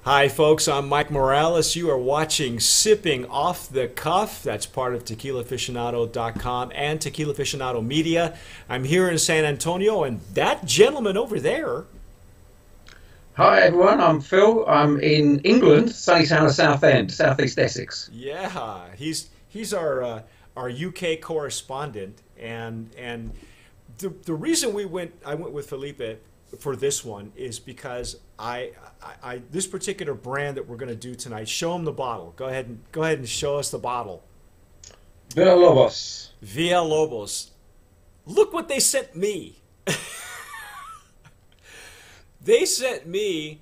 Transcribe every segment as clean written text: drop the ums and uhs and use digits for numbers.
Hi, folks. I'm Mike Morales. You are watching Sipping Off the Cuff. That's part of TequilaAficionado.com and Tequila Aficionado Media. I'm here in San Antonio, and that gentleman over there. Hi everyone, I'm Phil. I'm in England, sunny town of Southend, southeast Essex. Yeah, he's our UK correspondent, and the reason I went with Felipe for this one is because I this particular brand that we're going to do tonight. Show him the bottle. Go ahead and show us the bottle. Villa Lobos. Via Lobos. Look what they sent me. They sent me.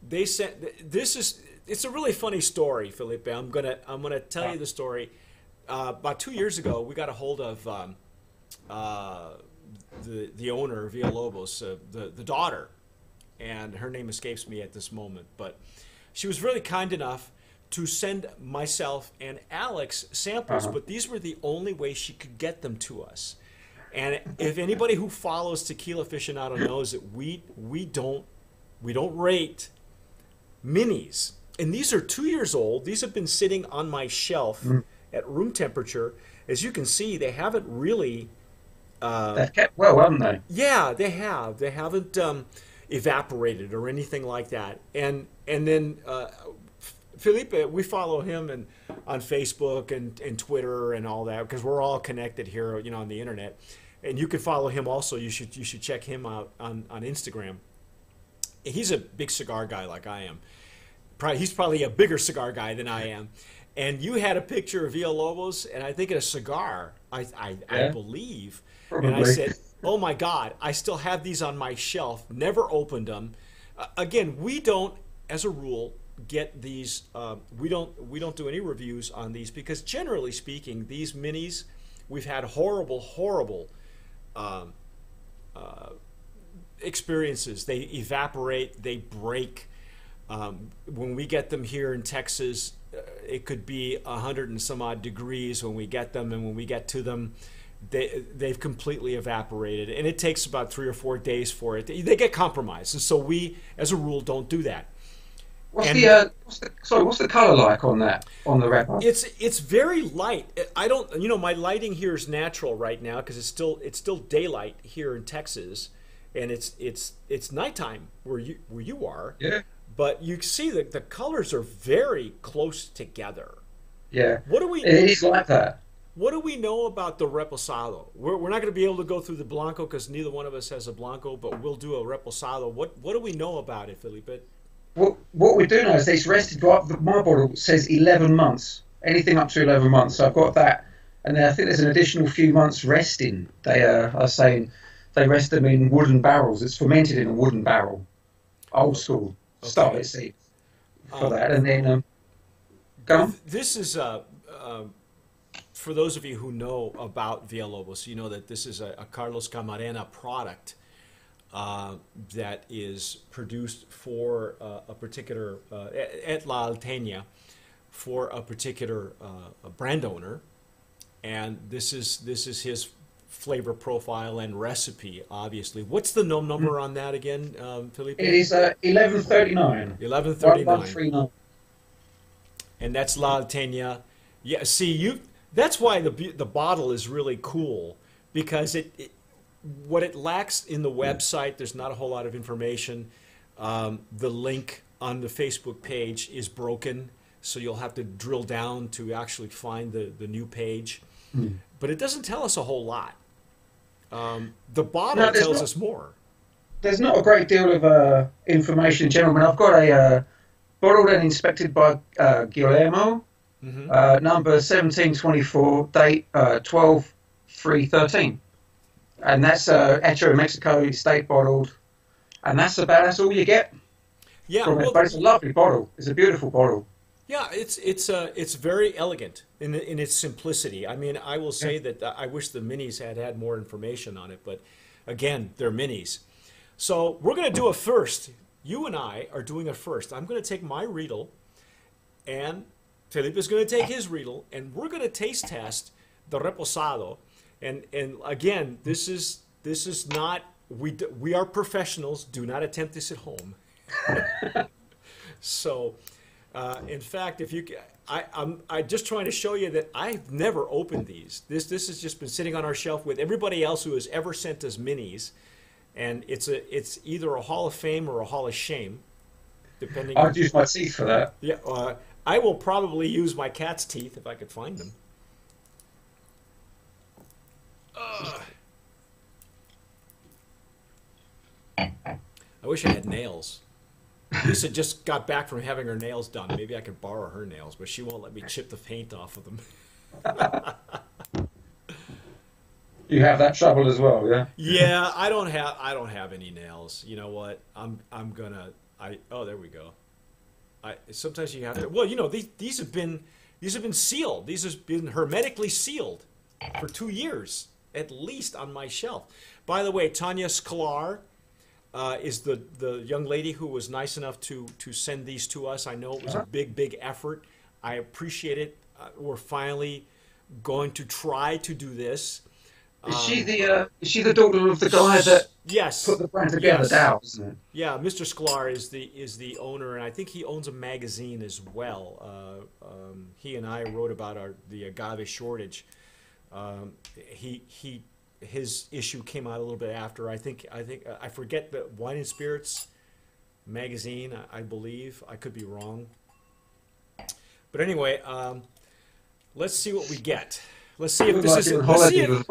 They sent. This is. It's a really funny story, Felipe. I'm gonna tell you the story. About 2 years ago, we got a hold of the owner of Villa Lobos, the daughter, and her name escapes me at this moment. But she was really kind enough to send myself and Alex samples. Uh-huh. But these were the only way she could get them to us. And if anybody who follows Tequila Aficionado knows that we don't rate minis. And these are 2 years old. These have been sitting on my shelf at room temperature. As you can see, they haven't really. They've kept well, haven't they? Yeah, they have. They haven't evaporated or anything like that. And then Felipe, we follow him on Facebook and Twitter and all that because we're all connected here, on the internet. And you can follow him also. You should check him out on Instagram. He's a big cigar guy like I am. He's probably a bigger cigar guy than I am. And you had a picture of Villalobos, and I think a cigar, I Yeah, believe. And I probably. said, "Oh my God, I still have these on my shelf. Never opened them." Again, we don't, as a rule, get these. We don't do any reviews on these because, generally speaking, these minis, we've had horrible um, uh, experiences. They evaporate, they break. When we get them here in Texas, it could be 100 and some odd degrees when we get them, and when we get to them, they've completely evaporated, and it takes about 3 or 4 days for it. They get compromised, and so we, as a rule, don't do that. What's And what's the color like on that on the wrapper? it's very light. I don't, my lighting here is natural right now because it's still daylight here in Texas, and it's nighttime where you are. Yeah, But you see that the colors are very close together. yeah, What do we it is like that. what do we know about the Reposado? We're not going to be able to go through the Blanco because neither one of us has a Blanco, but we'll do a Reposado. What do we know about it, Felipe? What we do know is it's rested. Right, my bottle says 11 months, anything up to 11 months. So I've got that, and then I think there's an additional few months resting. They are saying they rest them in wooden barrels. It's fermented in a wooden barrel, old school style. Okay. Let's see for Um, that, and then go on. this is for those of you who know about Villalobos, you know that this is a Carlos Camarena product that is produced for a particular at La Alteña for a particular brand owner, and this is his flavor profile and recipe. Obviously, what's the number on that again, Felipe? It is 1139. 1139, 1139. and that's La Alteña. Yeah, see you. That's why the bottle is really cool because what it lacks in the website, there's not a whole lot of information. The link on the Facebook page is broken, so you'll have to drill down to actually find the new page. But it doesn't tell us a whole lot. The bottle No, tells us more. there's not a great deal of information, gentlemen. I've got a bottled and inspected by Guillermo, Hmm. number 1724, date 12/3/13, and that's Hecho in Mexico, state bottled, and that's all you get Yeah, from it. well, But it's a lovely bottle. It's a beautiful bottle. yeah, it's very elegant in its simplicity. I mean, I will Yeah. say that I wish the minis had more information on it, but again, they're minis. So we're going to do a first. You and I are doing a first. I'm going to take my Riedel, and Felipe is going to take his Riedel, and we're going to taste test the Reposado. And again, this is not we are professionals. Do not attempt this at home. So, in fact, if you, I'm just trying to show you that I've never opened these. This has just been sitting on our shelf with everybody else who has ever sent us minis, and it's either a Hall of Fame or a Hall of Shame, depending. I'd use my teeth for that. Yeah, I will probably use my cat's teeth if I could find them. I wish I had nails. Lisa just got back from having her nails done. Maybe I could borrow her nails, but she won't let me chip the paint off of them. You have that trouble as well, yeah? Yeah, I don't have any nails. You know what? Oh, there we go. Sometimes you have to. Well, these have been sealed. These have been hermetically sealed for 2 years at least on my shelf. By the way, Tanya Sklar is the young lady who was nice enough to send these to us. I know it was a big effort. I appreciate it. We're finally going to try to do this. Is she the daughter of the guy that put the brand together? Yes. Dow, isn't it? Yeah, Mr. Sklar is the owner, and I think he owns a magazine as well. He and I wrote about the agave shortage. His issue came out a little bit after. I forget the Wine and Spirits magazine. I believe I could be wrong, but anyway, let's see what we get. Let's see if this is. Let's see if,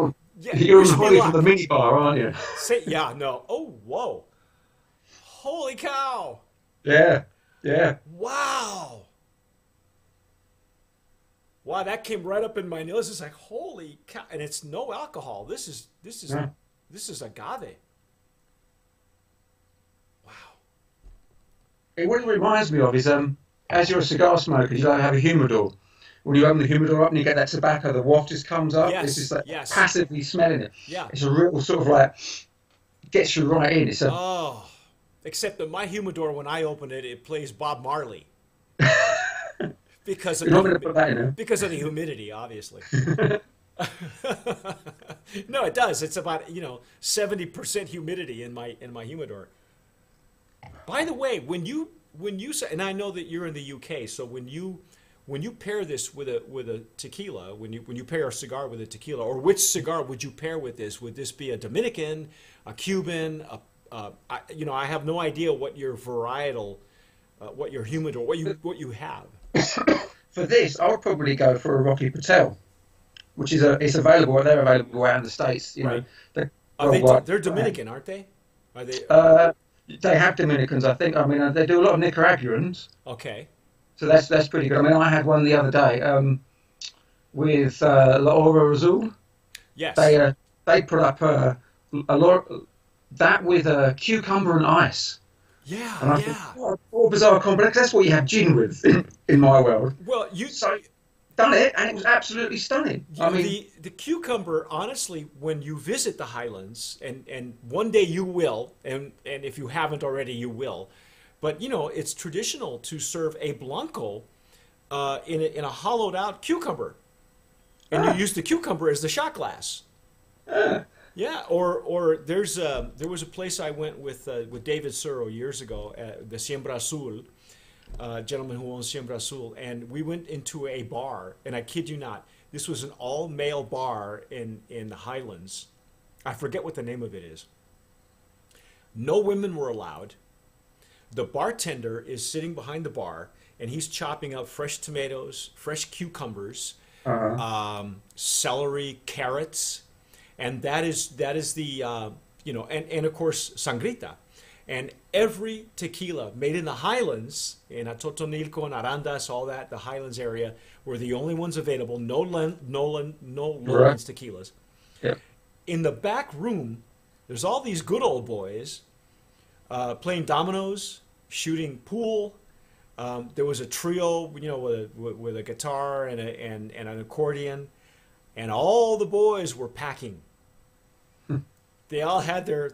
you're on holiday for the mini bar, aren't you? No. Oh, whoa! Holy cow! Yeah. Wow! Wow, that came right up in my nose. It's like, holy cow! And it's no alcohol. This is agave. Wow. What it reminds me of is as you're a cigar smoker, you have a humidor. When you open the humidor up and you get that tobacco, the waft just comes up. Yes, it's just like passively smelling it. Yeah. It's a real sort of like gets you right in. Except that my humidor, when I open it, it plays Bob Marley. Because of because of the humidity, obviously. No, it does. It's about 70% humidity in my humidor. By the way, when you say, and I know that you're in the UK, so when you pair this with a tequila, when you pair a cigar with a tequila, or which cigar would you pair with this? Would this be a Dominican, a Cuban? I have no idea what your varietal, what your humidor, what you have. For this, I would probably go for a Rocky Patel, which is it's available. They're available out in the States. Right. They're Dominican, aren't they? Are they? They have Dominicans, I think. I mean, they do a lot of Nicaraguans. Okay. So that's pretty good. I mean, I had one the other day with La Azul. Yes. They put up a lot that with cucumber and ice. Yeah, and I thought, what a bizarre combination. That's what you have gin with in my world. Well, done it, and it was absolutely stunning. I mean, the cucumber, honestly, when you visit the Highlands, and one day you will, and if you haven't already, you will. But it's traditional to serve a blanco in a hollowed out cucumber, and you use the cucumber as the shot glass. Yeah, or there was a place I went with David Suro years ago, the Siembra Azul, gentleman who owns Siembra Azul, and we went into a bar, and I kid you not, this was an all-male bar in the Highlands. I forget what the name of it is. No women were allowed. The bartender is sitting behind the bar, and he's chopping up fresh tomatoes, fresh cucumbers, celery, carrots. And that is the and of course sangrita, and every tequila made in the Highlands, in Atotonilco and Arandas, all that, the Highlands area, were the only ones available. No lowlands tequilas. Yep. In the back room, there's all these good old boys playing dominoes, shooting pool. There was a trio, with a guitar and an accordion. And all the boys were packing. They all had their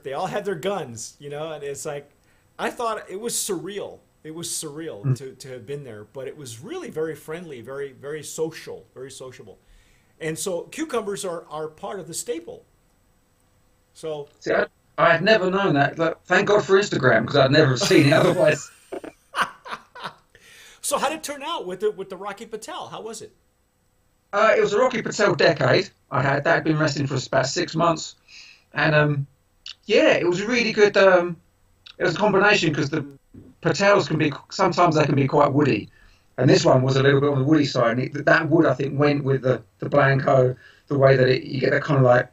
guns, and it's like, I thought it was surreal. It was surreal to have been there, but it was really very friendly, very, very social, very sociable. And so cucumbers are part of the staple. So see, I had never known that. Thank God for Instagram, because I'd never have seen it otherwise. So how did it turn out with the Rocky Patel? How was it? It was a Rocky Patel decade. I had that had been resting for about 6 months, and yeah, it was really good. It was a combination because the Patels can be sometimes they can be quite woody, and this one was a little bit on the woody side. And that wood I think went with the Blanco, the way that you get that kind of like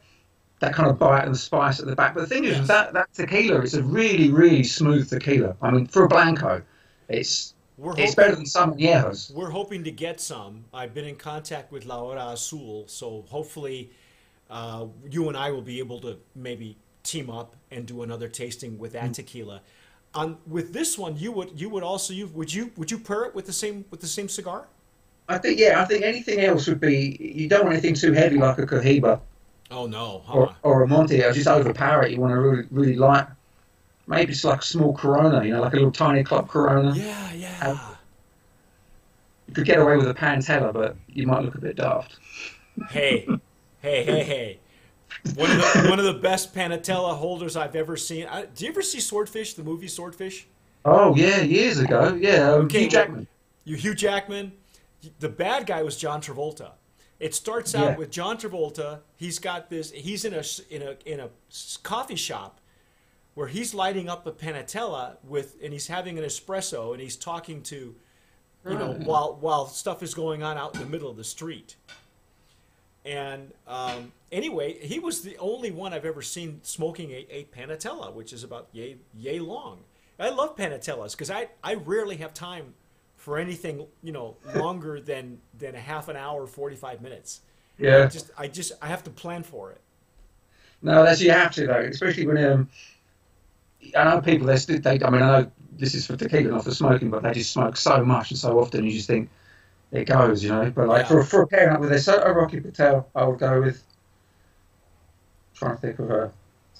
that kind of bite and spice at the back. But the thing is, Yes. that tequila is a really really smooth tequila. I mean, for a Blanco, it's We're it's better hoping than some Añejos. we're hoping to get some. I've been in contact with La Hora Azul, so hopefully you and I will be able to maybe team up and do another tasting with that tequila. With this one, you would also would you pair it with the same cigar? I think anything else would be you don't want anything too heavy like a Cohiba Oh no, or a Monte. Or just overpower it. You want to really really light. Maybe it's like a small Corona, like a little tiny club Corona. Yeah, yeah. You could get away with a Pantella, but you might look a bit daft. Hey, hey. One of the best Panatella holders I've ever seen. Do you ever see Swordfish, the movie Swordfish? Oh yeah, years ago. Yeah, Okay, Hugh Jackman. Hugh Jackman. The bad guy was John Travolta. It starts Yeah. out with John Travolta. He's got this. He's in a coffee shop where he's lighting up a Panatella and he's having an espresso and he's talking to, Right. while stuff is going on out in the middle of the street. And anyway, he was the only one I've ever seen smoking a Panatella, which is about yay long. I love Panatellas because I rarely have time for anything longer than a half an hour, 45 minutes. Yeah. I have to plan for it. No, that's you have to though, especially when I know people. I mean, I know this is for tequila, not for smoking, but they just smoke so much and so often. You just think it goes, But like Yeah. for a pairing up with a Rocky Patel, I would go with. Trying to think of there's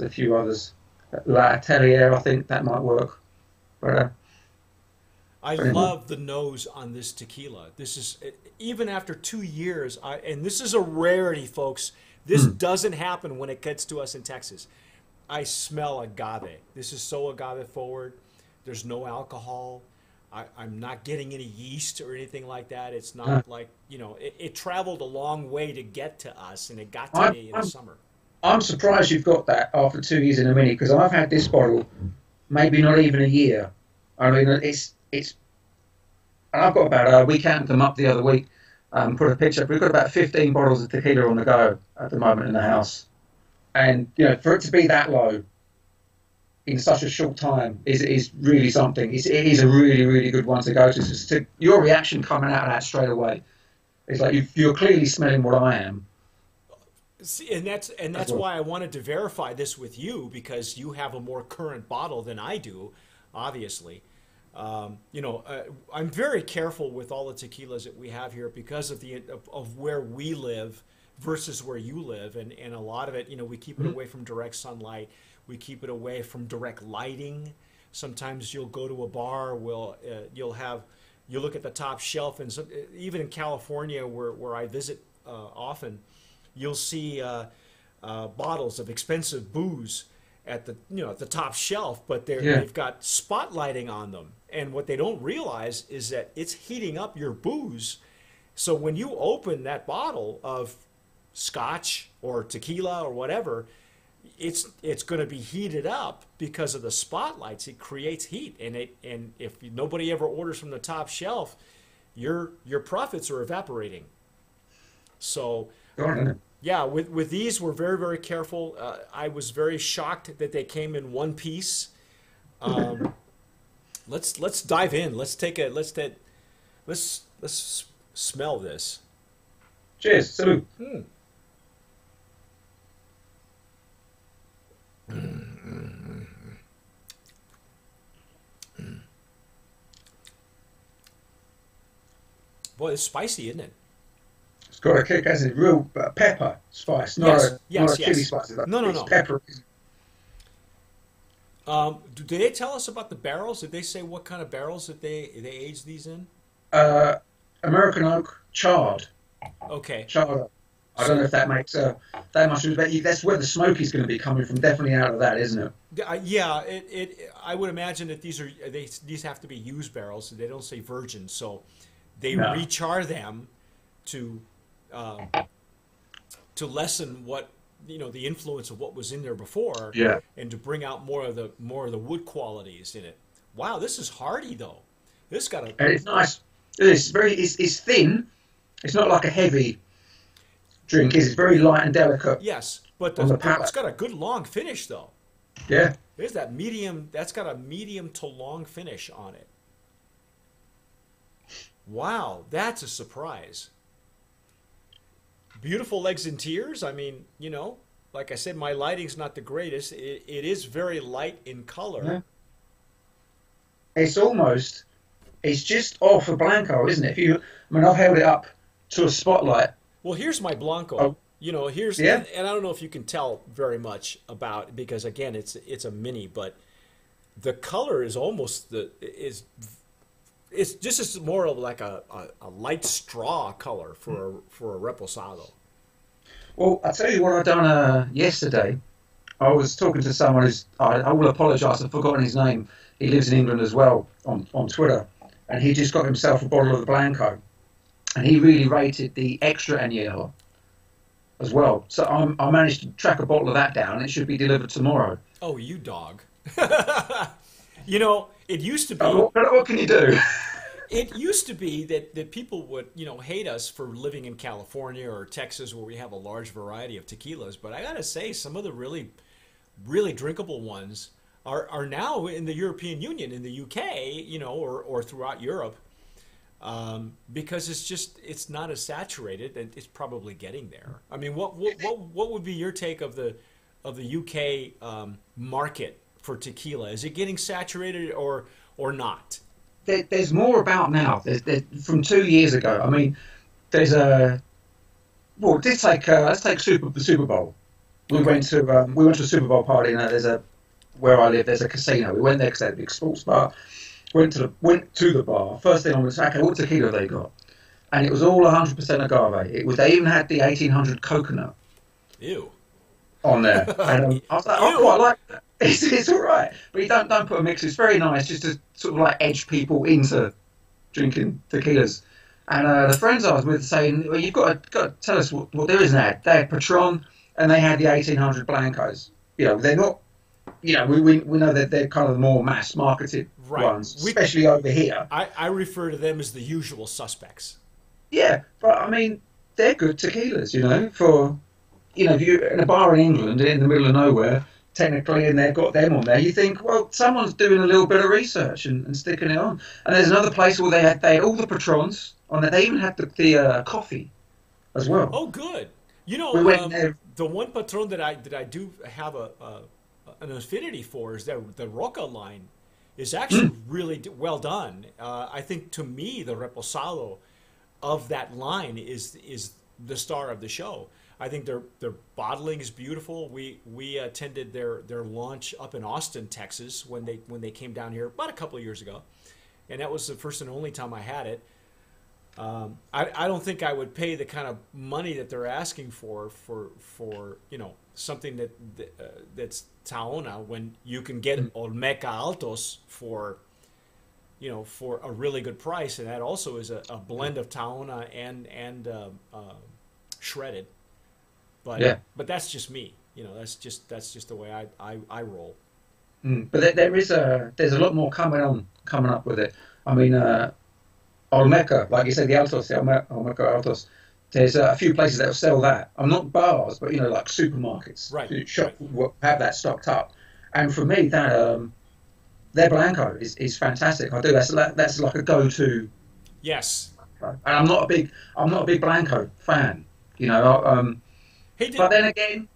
a few others. La Atelier, I think that might work. But I anyway. love the nose on this tequila. This is even after 2 years, and this is a rarity, folks. This doesn't happen when it gets to us in Texas. I smell agave. This is so agave forward. There's no alcohol. I'm not getting any yeast or anything like that. It's not like, it traveled a long way to get to us, and it got to me in the summer. I'm surprised you've got that after 2 years in a mini because I've had this bottle maybe not even a year. I mean, it's and I've got about we counted them up the other week. Put a picture. We've got about 15 bottles of tequila on the go at the moment in the house, and for it to be that low in such a short time is really something. It is a really really good one to go to. So your reaction coming out of that straight away is like you're clearly smelling what I am. See, and that's why I wanted to verify this with you because you have a more current bottle than I do, obviously. I'm very careful with all the tequilas that we have here because of where we live versus where you live, and a lot of it, we keep it away from direct sunlight. We keep it away from direct lighting. Sometimes you'll go to a bar, you'll look at the top shelf, and even in California where I visit often, you'll see bottles of expensive booze at the top shelf, but they've got spotlighting on them. And what they don't realize is that it's heating up your booze. So when you open that bottle of scotch or tequila or whatever, it's going to be heated up because of the spotlights. It creates heat, and if nobody ever orders from the top shelf, your profits are evaporating. So. Yeah, with these, we're very, very careful. I was very shocked that they came in one piece. Let's dive in. Let's smell this. Cheers, salute. Boy, it's spicy, isn't it? It's got a kick, has a real pepper spice, not a chili spice. No. It's pepper. Did they tell us about the barrels? Did they say what kind of barrels that they age these in? American oak charred. Okay. Charred. I don't know So if that makes that much of a. That's where the smoke is going to be coming from. Definitely out of that, isn't it? yeah, I would imagine that these have to be used barrels. They don't say virgin, so they No. rechar them to uh, to lessen what the influence of what was in there before, Yeah. and to bring out more of the wood qualities in it. Wow, this is hardy though. This got a And it's nice. It's very. It's thin. It's not like a heavy drink. Is It's very light and delicate yes, but on the it's palate. got a good long finish though. Yeah. There's that medium. That's got a medium to long finish on it. Wow, that's a surprise. Beautiful legs and tears. I mean, like I said, my lighting's not the greatest. It is very light in color. Yeah. It's almost. It's just off a Blanco, isn't it? I mean, I've held it up to a spotlight. Well, here's my Blanco. Oh, Here's yeah. and I don't know if you can tell very much about because again, it's a mini, but the color is almost the is it's just as more of like a light straw color for a reposado. Well, I tell you what I done yesterday. I was talking to someone I will apologise. I've forgotten his name. He lives in England as well on Twitter, and he just got himself a bottle of the Blanco, and he really rated the extra añejo as well. So I managed to track a bottle of that down. It should be delivered tomorrow. Oh, you dog. It used to be What can you do? it used to be that people would, hate us for living in California or Texas where we have a large variety of tequilas, but I gotta say some of the really, really drinkable ones are now in the European Union, in the UK, or throughout Europe, because it's not as saturated, and it's probably getting there. I mean, what would be your take of the UK market for tequila? Is it getting saturated or not? There's more about now. From 2 years ago. I mean, there's a well. Let's take the Super Bowl. Okay. We went to a Super Bowl party. And there's a where I live. There's a casino. We went there because they had a big sports bar. Went to the bar. First thing I was like, okay, what tequila have they got? And it was all 100% agave. They even had the 1800 coconut Ew. on there, and I was like, I Ew. quite like that. It's all right, but you don't put a mix. It's very nice just to sort of like edge people into drinking tequilas. And the friends I was with saying, well, you've got to tell us what there is in that. They had Patron and they had the 1800 Blancos. They're not. We know that they're kind of the more mass marketed Right. ones, especially over here. I refer to them as the usual suspects. Yeah, but I mean, they're good tequilas. If you're in a bar in England in the middle of nowhere, technically, and they've got them on there, you think, well, someone's doing a little bit of research and sticking it on. And there's another place where they had all the Patrons on there. They even had the coffee as well. Oh, good. We went there. The one Patron that I do have an affinity for is that the Roca line is actually really well done. I think to me the Reposado of that line is the star of the show. I think their bottling is beautiful. We attended their launch up in Austin, Texas, when they came down here about a couple of years ago, and that was the first and only time I had it. I don't think I would pay the kind of money that they're asking for something that's Taona when you can get Olmeca Altos for a really good price, and that also is a blend of Taona and shredded. But Yeah. but that's just me. That's just the way I roll. But there's a lot more coming up with it. I mean, Olmeca, like you said, Olmeca Altos. There's a few places that will sell that. I'm not bars, but like supermarkets, Right, shop right. will have that stocked up. And for me, that their Blanco is fantastic. I do. That's like a go-to. Yes. And I'm not a big Blanco fan. You know. Hey, But then again,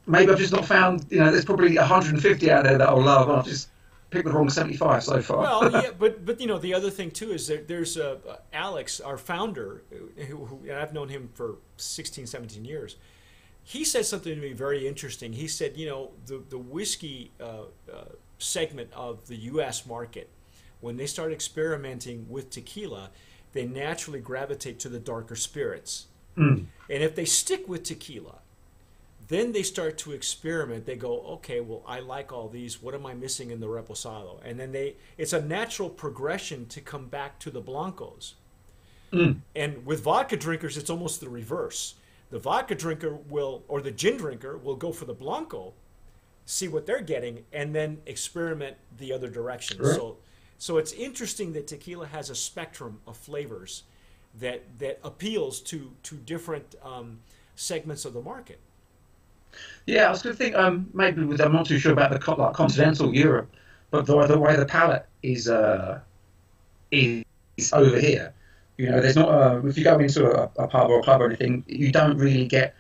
maybe I've just not found. There's probably 150 out there that I'll love. And I've just picked the wrong 75 so far. well, yeah, but the other thing too is there's Alex, our founder, and I've known him for 16, 17 years. He said something to me very interesting. He said, the whiskey segment of the U.S. market, when they start experimenting with tequila, they naturally gravitate to the darker spirits. Mm. And if they stick with tequila, then they start to experiment. They go, okay, well, I like all these. What am I missing in the reposado? And then it's a natural progression to come back to the blancos. Mm. And with vodka drinkers, it's almost the reverse. The vodka drinker or the gin drinker will go for the blanco, see what they're getting, and then experiment the other direction. Sure. So it's interesting that tequila has a spectrum of flavors that appeals to different segments of the market. Yeah, I was going to think maybe I'm not too sure about the like continental Europe, but the way the palate is over here. You know, there's not if you go into a pub or a club or anything, you don't really get.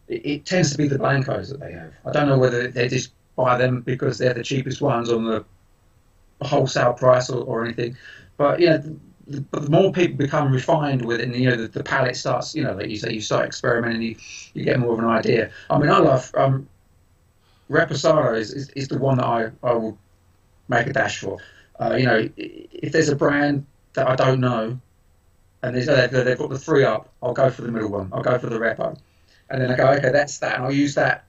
It tends to be the blancos that they have. I don't know whether they just buy them because they're the cheapest ones on the wholesale price or anything, but you know. But the more people become refined with it, and you know the palate starts, you know, like you say, you start experimenting, you get more of an idea. I mean, I love Reposado is the one that I will make a dash for. You know, if there's a brand that I don't know, and they've got the three up, I'll go for the middle one. I'll go for the Repo, and then I go, okay, that's that, and I'll use that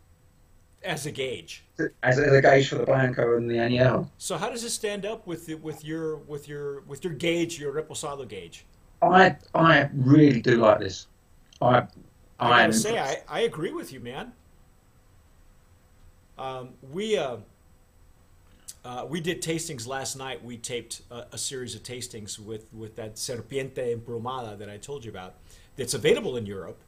As a gauge. as a gauge for the Blanco and the Añejo. So how does it stand up with your gauge, your Reposado gauge? I really do like this. I I am gotta say, impressed. I agree with you, man. We did tastings last night. We taped a series of tastings with that Serpiente Emplumada that I told you about. That's available in Europe,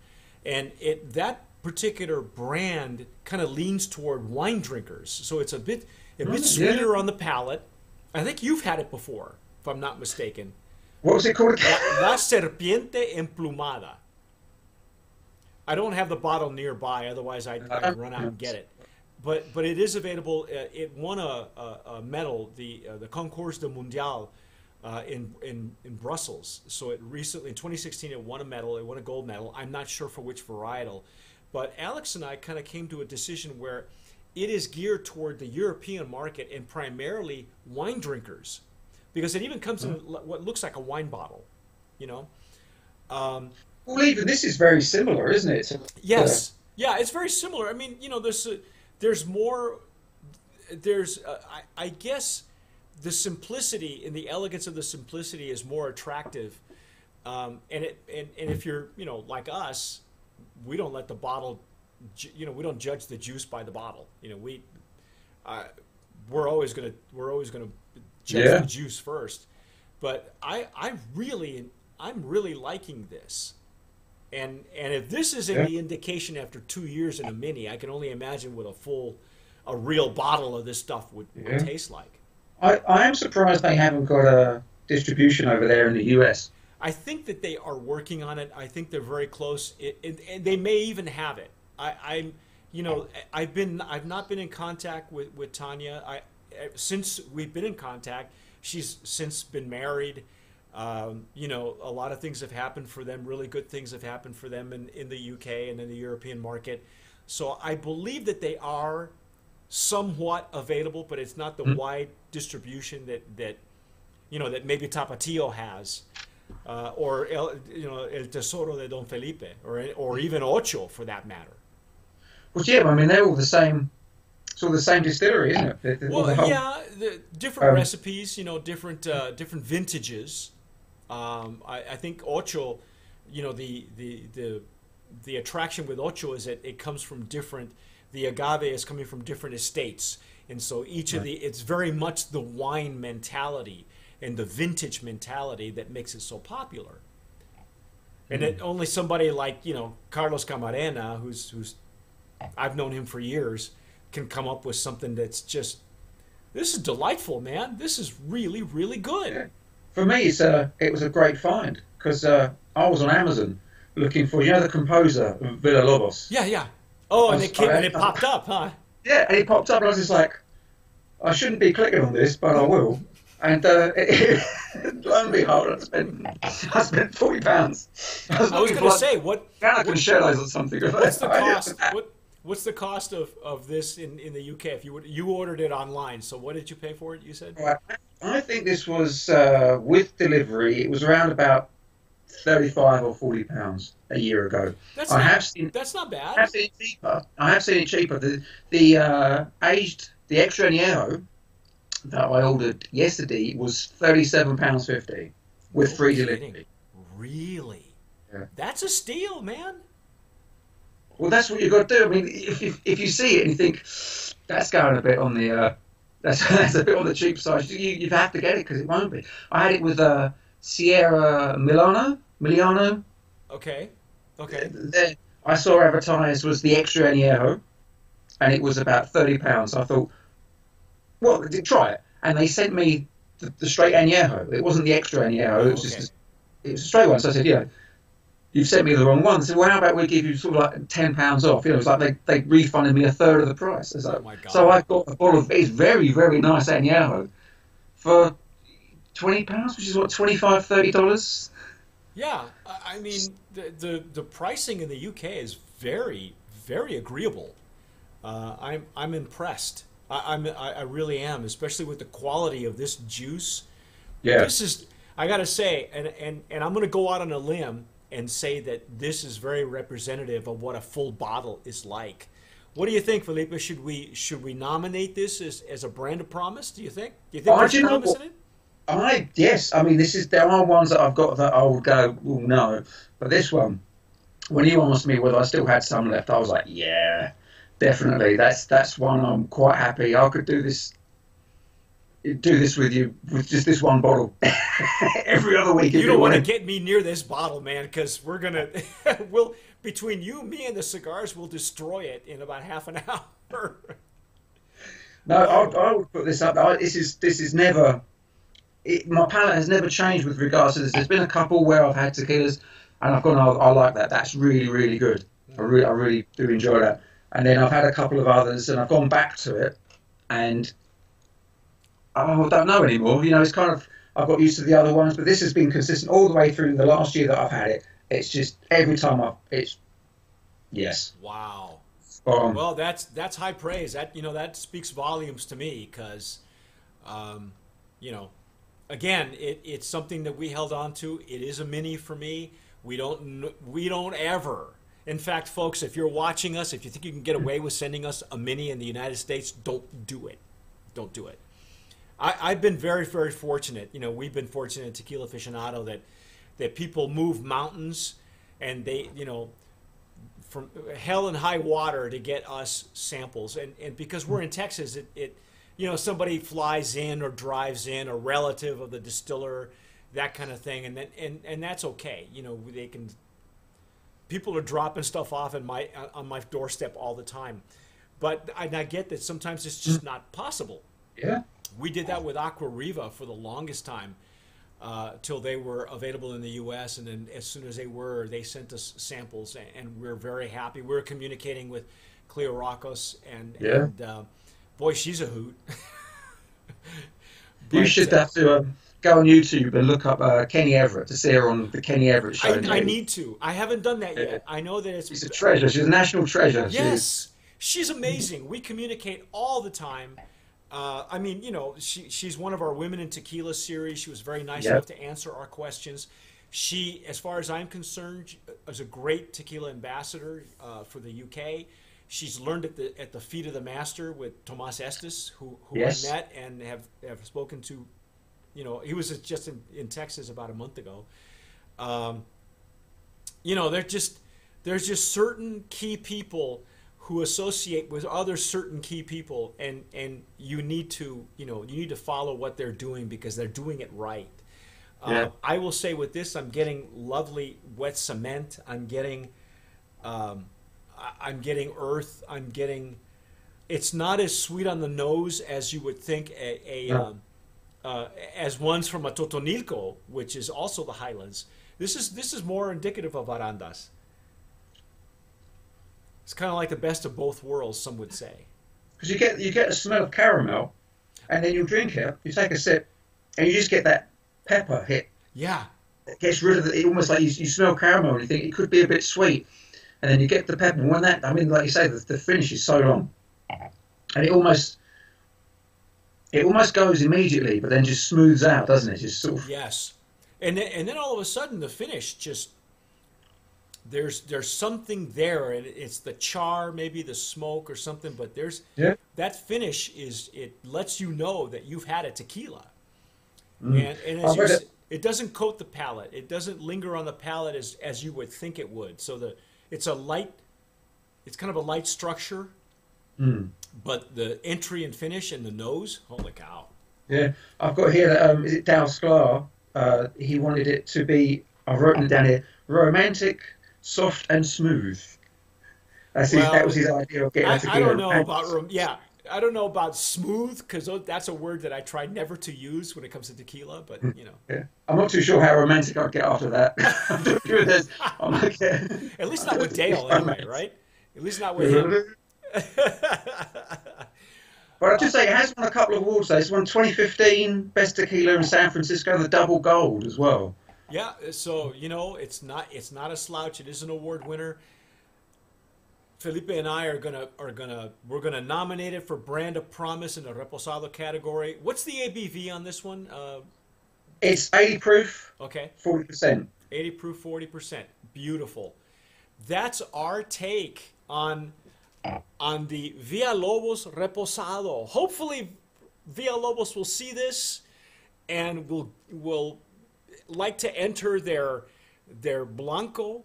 and that particular brand kind of leans toward wine drinkers. So it's a bit sweeter Yeah. on the palate. I think you've had it before, if I'm not mistaken. What was it called? La Serpiente Emplumada. I don't have the bottle nearby, otherwise I'd run out and get it. But it is available. It won a medal, the Concours de Mondial, in Brussels. So it recently, in 2016, it won a medal. It won a gold medal. I'm not sure for which varietal. But Alex and I kind of came to a decision where it is geared toward the European market and primarily wine drinkers, because it even comes in what looks like a wine bottle, you know. Well, even this is very similar, isn't it? Yes, yeah, it's very similar. I mean, you know, there's more. I guess the simplicity and the elegance of the simplicity is more attractive, and if you're, you know, like us, we don't let the bottle, you know, we don't judge the juice by the bottle. You know, we're always gonna judge the juice first. But I'm really liking this. And if this is any indication after 2 years in a mini, I can only imagine what a real bottle of this stuff would taste like. I am surprised they haven't got a distribution over there in the US. I think that they are working on it. I think they're very close, and they may even have it. I've not been in contact with Tanya. Since we've been in contact, she's since been married. You know, a lot of things have happened for them. Really good things have happened for them in the UK and in the European market. So I believe that they are somewhat available, but it's not the wide distribution that you know, that maybe Tapatio has, or El Tesoro de Don Felipe, or even Ocho for that matter. Well, yeah, I mean they're all the same, sort of the same distillery, isn't it? Well, yeah, the different recipes, you know, different vintages. I think Ocho, you know, the attraction with Ocho is that it comes from different. The agave is coming from different estates, and so each of it's very much the wine mentality and the vintage mentality that makes it so popular. And that only somebody like, you know, Carlos Camarena, who's I've known him for years, can come up with something that's just, this is delightful, man. This is really, really good. Yeah. For me, it was a great find because I was on Amazon looking for, you know, the composer of Villa Lobos. Yeah. Oh, and it popped up, huh? Yeah, and it popped up, and I was just like, I shouldn't be clicking on this, but I will. And lo and behold, I spent £40. I was going to say, what? Now I can share those or something. What's the cost? What's the cost of this in the UK? If you ordered it online, so what did you pay for it? You said. Right. I think this was with delivery. It was around about 35 or 40 pounds a year ago. That's I not have seen that's not I bad. have seen it cheaper. I have seen it cheaper. The extra añejo that I ordered yesterday was £37.50 with No free kidding. delivery. Really? Yeah. That's a steal, man. Well, that's what you've got to do. I mean, if you see it and you think that's going a bit on the that's a bit on the cheap side, you have to get it because it won't be. I had it with Sierra Miliano. Okay. Okay. I saw advertised was the extra añejo, and it was about £30. I thought, well, try it, and they sent me the straight añejo. It wasn't the extra añejo. It was Okay. just it was a straight one. So I said, you've sent me the wrong one. They said, well, how about we give you sort of like £10 off? It was like they refunded me a third of the price. Oh my God. So I got a bottle of it's very, very nice añejo for £20, which is what, $25, $30. Yeah, I mean the pricing in the UK is very very agreeable. I'm impressed. I really am, especially with the quality of this juice. Yeah. This is I gotta say, and I'm gonna go out on a limb and say that this is very representative of what a full bottle is like. What do you think, Felipe? Should we nominate this as a brand of promise? Do you think? Do you think Oh, there's do you know promise what? in it? Yes. I mean, there are ones that I've got that I would go, oh no, but this one, when you asked me whether I still had some left, I was like, yeah, definitely. That's one I'm quite happy. I could do this with you with just this one bottle every other week if You don't you want to wanted. get me near this bottle, man, because we're gonna we'll between you, me, and the cigars, we'll destroy it in about half an hour. No, Oh, I would put this up. This is never. My palate has never changed with regards to this. There's been a couple where I've had tequilas, and I've gone, I like that. That's really, really good. I really do enjoy that. And then I've had a couple of others, and I've gone back to it, and I don't know anymore. It's kind of I've got used to the other ones, but this has been consistent all the way through the last year that I've had it. It's just every time it's yes, wow. spot on. Well, that's high praise. That speaks volumes to me because, um, you know, again, it's something that we held on to. It is a mini for me. We don't ever. In fact, folks, if you're watching us, if you think you can get away with sending us a mini in the United States, don't do it. Don't do it. I've been very, very fortunate. We've been fortunate at Tequila Aficionado that people move mountains and they, from hell and high water to get us samples. And because we're in Texas, somebody flies in or drives in, a relative of the distiller, that kind of thing. And that's okay. People are dropping stuff off on my doorstep all the time. But I get that sometimes it's just not possible. Yeah. We did that with Aqua Riva for the longest time, till they were available in the U.S. And then as soon as they sent us samples, and we're very happy. We're communicating with Cleo Rocos, Yeah. and boy, she's a hoot. You But should have to go on YouTube and look up Kenny Everett to see her on the Kenny Everett show. I need to. I haven't done that Yeah. yet. I know that it's She's a treasure. She's a national treasure. yes, she's amazing. We communicate all the time. She's one of our Women in Tequila series. She was very nice Yeah. enough to answer our questions. She, as far as I'm concerned, is a great tequila ambassador for the UK. She's learned at the feet of the master with Tomas Estes, who Yes. I met and have spoken to. He was just in Texas about a month ago. There's just certain key people who associate with other certain key people, and you need to follow what they're doing because they're doing it right. Yeah. I will say with this, I'm getting lovely wet cement. I'm getting earth. It's not as sweet on the nose as you would think No. as ones from a Totonilco, which is also the highlands. This is more indicative of Arandas. It's kind of like the best of both worlds, some would say. Because you get a smell of caramel, and then you drink it. You take a sip, and you just get that pepper hit. Yeah, It gets rid of it. Almost like you smell caramel, and you think it could be a bit sweet, and then you get the pepper. And when like you say, the finish is so long, and it almost goes immediately, but then just smooths out, doesn't it? Just sort of. yes. and then all of a sudden the finish just there's something there, and it's the char, maybe the smoke or something, but there's that finish it lets you know that you've had a tequila. And as it doesn't coat the palate. It doesn't linger on the palate as you would think it would. So it's kind of a light structure, but the entry and finish and the nose, holy cow. Yeah, I've got here that is it Dal Sklar? He wanted it to be. I've written it down here: romantic, soft, and smooth. That was his idea of getting a tequila. I don't know about I don't know about smooth, because that's a word that I try never to use when it comes to tequila. But yeah. I'm not too sure how romantic I'd get after that. At least not with Dale, anyway, right? At least not with him. But I'll just say it has won a couple of awards though. It's won 2015 Best Tequila in San Francisco, the double gold as well. Yeah, so it's not a slouch. It is an award winner. Felipe and I we're gonna nominate it for Brand of Promise in the Reposado category. What's the ABV on this one? It's 80 proof. Okay. 40%. 80 proof, 40%. Beautiful. That's our take on the Villalobos Reposado. Hopefully, Villalobos will see this and will like to enter their Blanco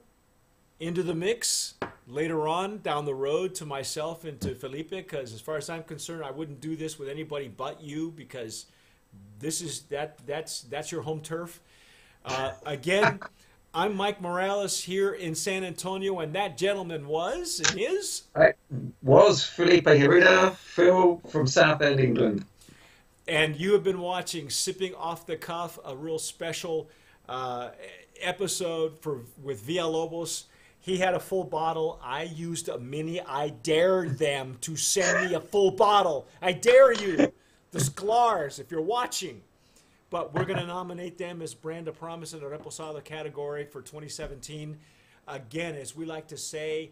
into the mix later on down the road to myself and to Felipe, because as far as I'm concerned, I wouldn't do this with anybody but you, because that's your home turf. Again, I'm Mike Morales here in San Antonio, and that gentleman was and is? Was Felipe Herrera, Phil from Southend, England. And you have been watching Sipping Off the Cuff, a real special episode with Villalobos. He had a full bottle. I used a mini. I dared them to send me a full bottle. I dare you, the Sklars, if you're watching. But we're going to nominate them as Brand of Promise in the Reposado category for 2017. Again, as we like to say,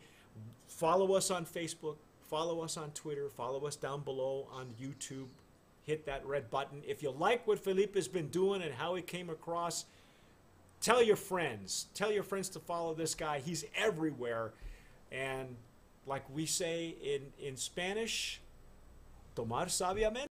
follow us on Facebook, follow us on Twitter, follow us down below on YouTube. Hit that red button. If you like what Felipe has been doing and how he came across, tell your friends. Tell your friends to follow this guy. He's everywhere. And like we say in Spanish, tomar sabiamente.